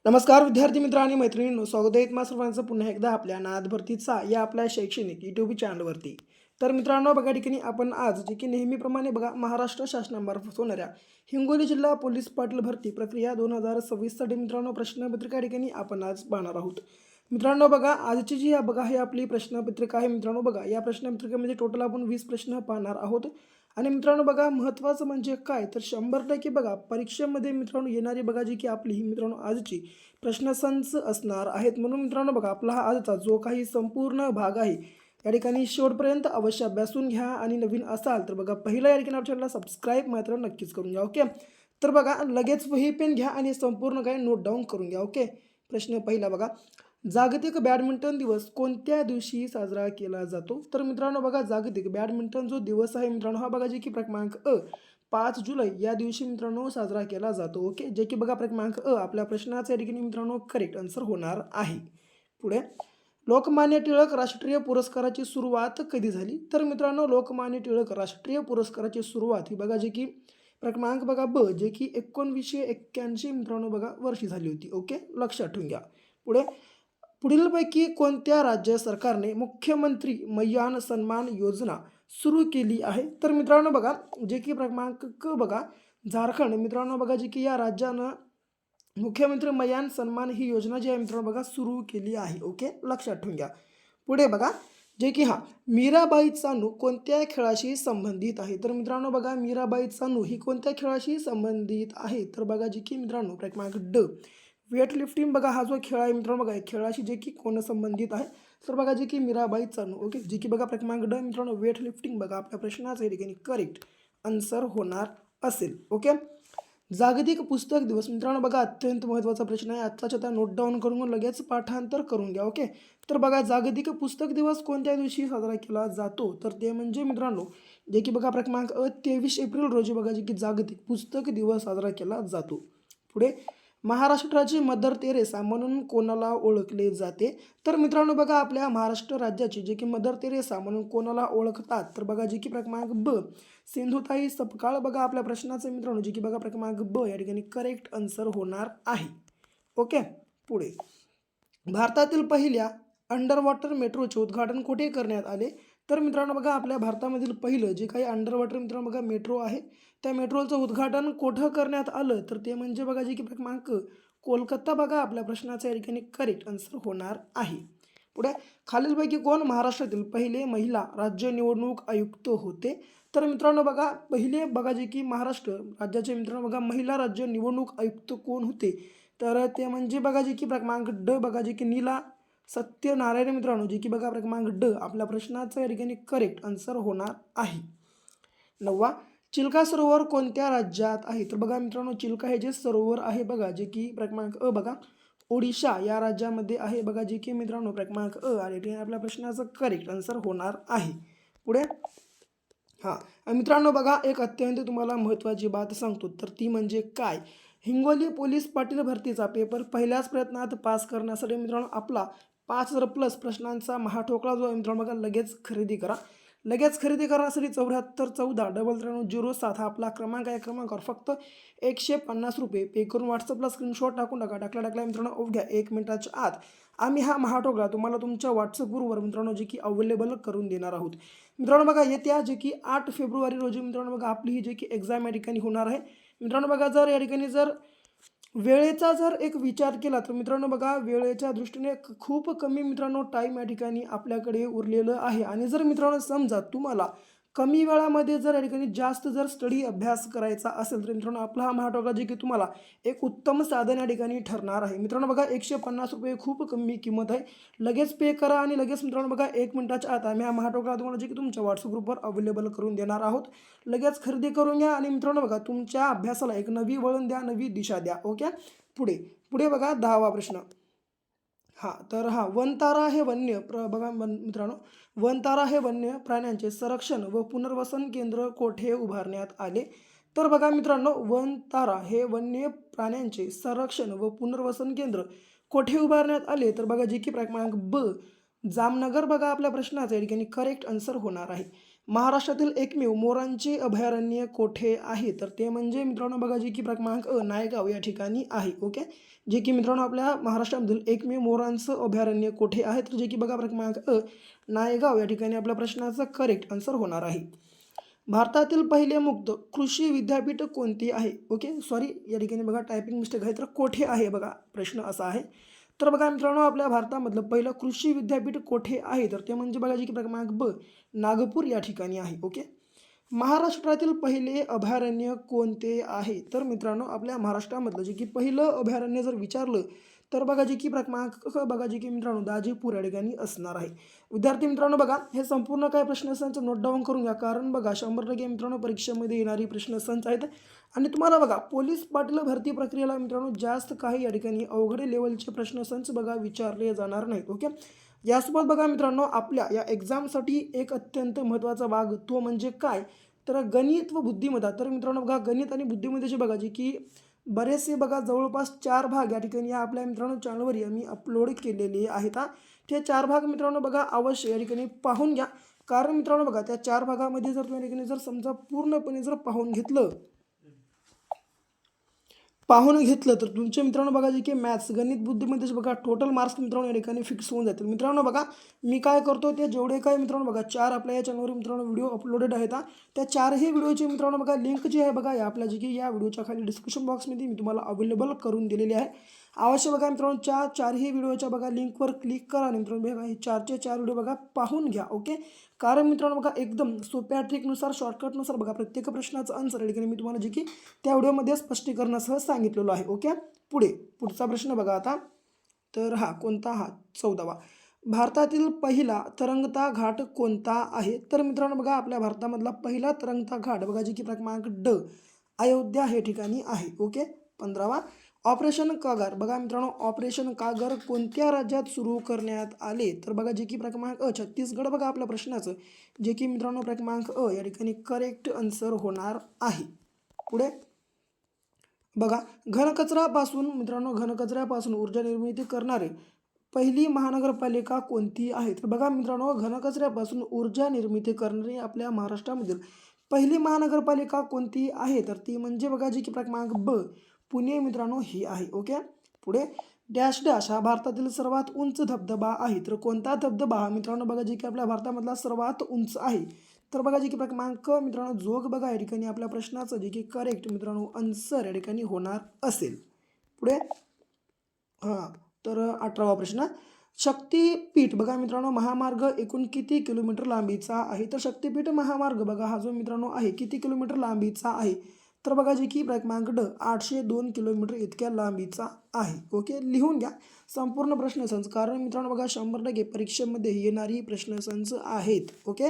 नमस्कार विद्यार्थी मित्र आणि मैत्रिणींनो, स्वागत आहे तुम्हा सर्वांचं पुन्हा एकदा आपल्या नाद भरतीचा या आपल्या शैक्षणिक यूट्यूब चॅनलवरती. तर मित्रांनो, बघा ठिकाणी आपण आज जे की नेहमीप्रमाणे बघा महाराष्ट्र शासनामार्फत होणाऱ्या हिंगोली जिल्हा पोलीस पाटील भरती प्रक्रिया 2026साठी मित्रांनो प्रश्नपत्रिका ठिकाणी आपण आज पाहणार आहोत. मित्रांनो बघा, आजची जी बघा ही आपली प्रश्नपत्रिका आहे. मित्रांनो बघा, या प्रश्नपत्रिकेमध्ये टोटल आपण 20 प्रश्न पाहणार आहोत. आणि मित्रांनो बघा, महत्त्वाचं म्हणजे काय तर 100% बघा परीक्षेमध्ये मित्रांनो येणारी बघा जी की आपली ही मित्रांनो आजची प्रश्नसंच असणार आहेत. म्हणून मित्रांनो बघा, आपला हा आजचा जो काही संपूर्ण भाग आहे या ठिकाणी शेवटपर्यंत अवश्य अभ्यासून घ्या. आणि नवीन असाल तर बघा, पहिला या ठिकाणी आपल्या चॅनलला सबस्क्राईब मात्र नक्कीच करून घ्या. ओके, तर बघा लगेच वही पेन घ्या आणि संपूर्ण काय नोट डाऊन करून घ्या. ओके, प्रश्न पहिला बघा, जागतिक बॅडमिंटन दिवस कोणत्या दिवशी साजरा केला जातो? तर मित्रांनो बघा, जागतिक बॅडमिंटन जो दिवस आहे मित्रांनो, हा बघा जे की क्रमांक 5 जुलै या दिवशी मित्रांनो साजरा केला जातो. ओके, जे की बघा क्रमांक आपल्या प्रश्नाच्या ठिकाणी मित्रांनो करेक्ट आन्सर होणार आहे. पुढे, लोकमान्य टिळक राष्ट्रीय पुरस्काराची सुरुवात कधी झाली? तर मित्रांनो, लोकमान्य टिळक राष्ट्रीय पुरस्काराची सुरुवात ही बघा जे की क्रमांक बघा जे की 1981 मित्रांनो बघा वर्षी झाली होती. ओके, लक्षात ठेवून घ्या. पुढे, पुढीलपैकी कोणत्या राज्य सरकारने मुख्यमंत्री मयान सन्मान योजना सुरू केली आहे? तर मित्रांनो बघा, जे की क्रमांक बघा झारखंड मित्रांनो बघा जे की या राज्यानं मुख्यमंत्री मयान सन्मान ही योजना जी आहे मित्रांनो बघा सुरू केली आहे. ओके, लक्षात ठेवून घ्या. पुढे बघा, जे की मीराबाई चानू कोणत्या खेळाशी संबंधित आहे? तर मित्रांनो बघा, मीराबाई चानू ही कोणत्या खेळाशी संबंधित आहे? तर बघा जे की मित्रांनो क्रमांक वेट लिफ्टिंग बघा हा जो खेळ आहे मित्रांनो बघा, खेळाशी जे की कोण संबंधित आहे? तर बघा जे की मीराबाई चानू. ओके, जे की बघा क्रमांक मित्रांनो वेट लिफ्टिंग बघा आपल्या प्रश्नाचं या ठिकाणी करेक्ट आन्सर होणार असेल. ओके, जागतिक पुस्तक दिवस मित्रांनो बघा अत्यंत महत्त्वाचा प्रश्न आहे. आत्ताच्या त्या नोट डाऊन करून लगेच पाठांतर करून घ्या. ओके, तर बघा जागतिक पुस्तक दिवस कोणत्या दिवशी साजरा केला जातो? तर ते म्हणजे मित्रांनो जे की बघा क्रमांक 23 एप्रिल रोजी बघा जे की जागतिक पुस्तक दिवस साजरा केला जातो. पुढे, महाराष्ट्राची मदर तेरेसा म्हणून कोणाला ओळखले जाते? तर मित्रांनो बघा, आपल्या महाराष्ट्र राज्याची जे की मदर तेरेसा म्हणून कोणाला ओळखतात? तर बघा जे की क्रमांक सिंधुताई सपकाळ बघा आपल्या प्रश्नाचं मित्रांनो जे की बघा क्रमांक या ठिकाणी करेक्ट आन्सर होणार आहे. ओके, पुढे, भारतातील पहिल्या अंडर वॉटर मेट्रोचे उद्घाटन कुठे करण्यात आले? तर मित्रांनो बघा, आपल्या भारतामधील पहिलं जे काही अंडर वॉटर मित्रांनो बघा मेट्रो आहे, त्या मेट्रोचं उद्घाटन कुठं करण्यात आलं? तर ते म्हणजे बघा जे की क्रमांक कोलकाता बघा आपल्या प्रश्नाचा या ठिकाणी करेक्ट आन्सर होणार आहे. पुढे, खालीलपैकी कोण महाराष्ट्रातील पहिले महिला राज्य निवडणूक आयुक्त होते? तर मित्रांनो बघा, पहिले बघा जे की महाराष्ट्र राज्याचे मित्रांनो बघा महिला राज्य निवडणूक आयुक्त कोण होते? तर ते म्हणजे बघा जे की क्रमांक बघा जे की नीला सत्यनारायण मित्रांनो, जे की बघा क्रमांक आपल्या प्रश्नाचं या ठिकाणी करेक्ट आन्सर होणार आहे. 9वा, चिल्का सरोवर कोणत्या राज्यात आहे? तर बघा मित्रांनो, चिल्का हे जे सरोवर आहे बघा जे की क्रमांक बघा ओडिशा या राज्यामध्ये आहे बघा, जे की मित्रांनो क्रमांक आणि आपल्या प्रश्नाचं करेक्ट आन्सर होणार आहे. पुढे, मित्रांनो बघा, एक अत्यंत तुम्हाला महत्त्वाची बात सांगतो, तर ती म्हणजे काय? हिंगोली पोलीस पाटील भरतीचा पेपर पहिल्याच प्रयत्नात पास करण्यासाठी मित्रांनो आपला 5,000 प्लस प्रश्नांचा महाठोकळा जो आहे मित्रांनो बघा लगेच खरेदी करा. लगेच खरेदी करण्यासाठी 74 14 0007 हा आपला क्रमांक आहे. क्रमांकावर फक्त 150 रुपये पे करून व्हॉट्सअपला स्क्रीनशॉट टाकून टाका. टाकल्या मित्रांनो अवघ्या 1 मिनिटाच्या आत आम्ही हा महाठोकळा तुम्हाला तुमच्या व्हॉट्सअप ग्रुपवर मित्रांनो जे की अवेलेबल करून देणार आहोत. मित्रांनो बघा, येत्या जे की 8 फेब्रुवारी रोजी मित्रांनो बघा आपली ही जे की एक्झाम या ठिकाणी होणार आहे. मित्रांनो बघा, जर या ठिकाणी वेळेचा जर एक विचार केला तर मित्रांनो बघा वेळेच्या दृष्टीने खूप कमी मित्रांनो टाईम या ठिकाणी आपल्याकडे उरलेलं आहे. आणि जर मित्रांनो समजा तुम्हाला कमी वेळामध्ये जर या ठिकाणी जास्त जर स्टडी अभ्यास करायचा असेल तर मित्रांनो आपला हा महाठोकळा जे की तुम्हाला एक उत्तम साधन या ठिकाणी ठरणार आहे. मित्रांनो बघा, 150 रुपये खूप कमी किंमत आहे. लगेच पे करा आणि लगेच मित्रांनो बघा 1 मिनिटाच्या आत आम्ही हा महाठोकळा तुम्हाला जे की तुमच्या व्हॉट्सअप ग्रुपवर अवेलेबल करून देणार आहोत. लगेच खरेदी करून घ्या आणि मित्रांनो बघा तुमच्या अभ्यासाला एक नवी वळण द्या, नवी दिशा द्या. ओके, पुढे पुढे बघा 10वा प्रश्न. तर वनतारा हे वन्य बघा मित्रांनो, वनतारा हे वन्य प्राण्यांचे संरक्षण व पुनर्वसन केंद्र कोठे उभारण्यात आले? तर बघा मित्रांनो, वनतारा हे वन्य प्राण्यांचे संरक्षण व पुनर्वसन केंद्र कोठे उभारण्यात आले? तर बघा जे की क्रमांक जामनगर बघा आपल्या प्रश्नाचा या ठिकाणी करेक्ट आन्सर होणार आहे. महाराष्ट्रातील एकमेव मोरांचे अभयारण्य कोठे आहे? तर ते म्हणजे मित्रांनो बघा जे की क्रमांक नायगाव या ठिकाणी आहे. ओके, जे की मित्रांनो आपल्या महाराष्ट्रामधील एकमेव मोरांचं अभयारण्य कोठे आहे? तर जे की बघा क्रमांक नायगाव या ठिकाणी आपल्या प्रश्नाचं करेक्ट आन्सर होणार आहे. भारतातील पहिले मुक्त कृषी विद्यापीठ कोणते आहे? ओके, सॉरी या ठिकाणी बघा टायपिंग मिस्टेक आहे, तर कोठे आहे बघा प्रश्न असा आहे. तर बघा मित्रांनो आपल्या भारतामधलं पहिलं कृषी विद्यापीठ कोठे आहे? तर ते म्हणजे बघा जे की क्रमांक नागपूर या ठिकाणी आहे. ओके, महाराष्ट्रातील पहिले अभयारण्य कोणते आहे? तर मित्रांनो आपल्या महाराष्ट्रामधलं जे की पहिलं अभयारण्य जर विचारलं तर बघा जे की क्रमांक बघा जे की मित्रांनो दाजीपूर या ठिकाणी असणार आहे. विद्यार्थी मित्रांनो बघा हे संपूर्ण काय प्रश्नसंच नोट डाऊन करून घ्या, कारण बघा 100% मित्रांनो परीक्षेमध्ये येणारी प्रश्नसंच आहेत आणि तुम्हाला बघा पोलीस पाटील भरती प्रक्रियेला मित्रांनो जास्त काही या ठिकाणी अवघड लेवलचे प्रश्नसंच बघा विचारले जाणार नाहीत. ओके, यासोबत बघा मित्रांनो आपल्या या एक्झामसाठी एक अत्यंत महत्त्वाचा भाग तो म्हणजे काय, तर गणित व बुद्धिमत्ता. तर मित्रांनो बघा गणित आणि बुद्धिमत्तेचे बघा जे की बरेचसे बघा जवळपास 4 भाग या ठिकाणी या आपल्या मित्रांनो चॅनलवर आम्ही अपलोड केलेले आहेत. ते 4 भाग मित्रांनो बघा अवश्य या ठिकाणी पाहून घ्या, कारण मित्रांनो बघा त्या 4 भागामध्ये जर तुम्ही या ठिकाणी जर समजा पूर्णपणे जर पाहून घेतलं तर तुमचे मित्रांनो बघा जे की मॅथ्स गणित बुद्धीमध्येच बघा टोटल मार्क्स मित्रांनो या ठिकाणी फिक्स होऊन जातील. मित्रांनो बघा मी काय करतो ते जेवढे काय मित्रांनो बघा 4 आपल्या या चॅनलवर मित्रांनो व्हिडिओ अपलोडेड आहेत, त्या 4ही व्हिडिओची मित्रांनो बघा लिंक जी आहे बघा या आपल्या जे की या व्हिडिओच्या खाली डिस्क्रिप्शन बॉक्समध्ये मी तुम्हाला अवेलेबल करून दिलेली आहे. अवश्य बघा मित्रांनो चारही व्हिडिओच्या बघा लिंकवर क्लिक करा आणि मित्रांनो बघा हे 4चे 4 व्हिडिओ बघा पाहून घ्या. ओके, कारण मित्रांनो बघा एकदम सोप्या ट्रिकनुसार शॉर्टकटनुसार बघा प्रत्येक प्रश्नाचं आन्सर या ठिकाणी मी तुम्हाला जे की त्या व्हिडिओमध्ये स्पष्टीकरणासह सांगितलेलं आहे. ओके, पुढचा प्रश्न बघा आता. तर कोणता 14वा भारतातील पहिला तरंगता घाट कोणता आहे? तर मित्रांनो बघा आपल्या भारतामधला पहिला तरंगता घाट बघा जे की क्रमांक अयोध्या हे ठिकाणी आहे. ओके, 15वा ऑपरेशन कागर बघा मित्रांनो ऑपरेशन कागर कोणत्या राज्यात सुरू करण्यात आले? तर बघा जे की क्रमांक छत्तीसगड बघा आपल्या प्रश्नाचं जे की मित्रांनो क्रमांक या ठिकाणी करेक्ट आन्सर होणार आहे. पुढे बघा घनकचऱ्यापासून मित्रांनो घनकचऱ्यापासून ऊर्जा निर्मिती करणारे पहिली महानगरपालिका कोणती आहे? तर बघा मित्रांनो घनकचऱ्यापासून ऊर्जा निर्मिती करणारी आपल्या महाराष्ट्रामधील पहिली महानगरपालिका कोणती आहे? तर ती म्हणजे बघा जी की क्रमांक पुणे मित्रांनो ही आहे. ओके, पुढे डॅश डॅश हा भारतातील सर्वात उंच धबधबा आहे. तर कोणता धबधबा हा मित्रांनो बघा जे की आपल्या भारतामधला सर्वात उंच आहे? तर बघा जे की क्रमांक मित्रांनो जोग बघा या ठिकाणी आपल्या प्रश्नाचं जे की करेक्ट मित्रांनो आन्सर या ठिकाणी होणार असेल. पुढे तर 18वा प्रश्न शक्तिपीठ बघा मित्रांनो महामार्ग एकूण किती किलोमीटर लांबीचा आहे? तर शक्तिपीठ महामार्ग बघा हा जो मित्रांनो आहे किती किलोमीटर लांबीचा आहे? तर बघा जे की क्रमांक 802 किलोमीटर इतक्या लांबीचा आहे. ओके, लिहून घ्या संपूर्ण प्रश्नसंच, कारण मित्रांनो बघा 100% परीक्षेमध्ये येणारी प्रश्नसंच आहेत. ओके,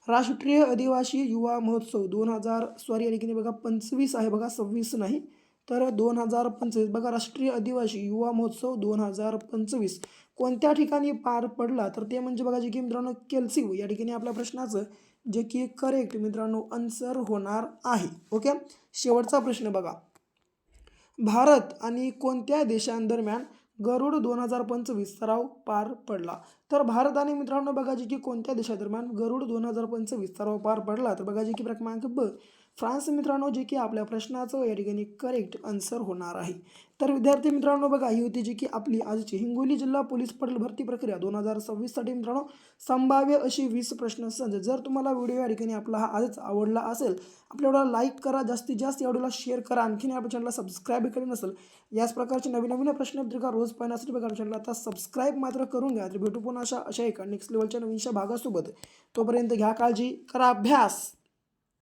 राष्ट्रीय आदिवासी युवा महोत्सव 2000 या ठिकाणी बघा 25 आहे बघा 26 नाही, तर 2025 बघा राष्ट्रीय आदिवासी युवा महोत्सव 2025 कोणत्या ठिकाणी पार पडला? तर ते म्हणजे बघा जे की मित्रांनो केलसिव या ठिकाणी आपल्या प्रश्नाचं जे की करेक्ट मित्रांनो आन्सर होणार आहे. ओके, शेवटचा प्रश्न बघा भारत आणि कोणत्या देशांदरम्यान गरुड 2025 सराव पार पडला? तर भारत आणि मित्रांनो बघा जे की कोणत्या देशादरम्यान गरुड 2025 सराव पार पडला? तर बघा जे की क्रमांक फ्रान्स मित्रांनो जे की आपल्या प्रश्नाचं या ठिकाणी करेक्ट आन्सर होणार आहे. तर विद्यार्थी मित्रांनो बघा ही होती जी की आपली आजची हिंगोली जिल्हा पोलीस पाटील भरती प्रक्रिया 2026साठी मित्रांनो संभाव्य अशी 20 प्रश्नसंच. जर तुम्हाला व्हिडिओ या ठिकाणी आपला हा आजच आवडला असेल आपल्या व्हिडिओला लाईक करा, जास्तीत जास्त या व्हिडिओला शेअर करा, आणखीन आपल्या चॅनलला सबस्क्राईब केले नसेल याच प्रकारचे नवीन नवीन प्रश्नपत्रिका रोज पाहण्यासाठी बघा चॅनलला आता सबस्क्राईब मात्र करून घ्या. तर भेटू पुन्हा अशा एका नेक्स्ट लेवलच्या नवीनशा भागासोबत. तोपर्यंत घ्या काळजी, करा अभ्यास.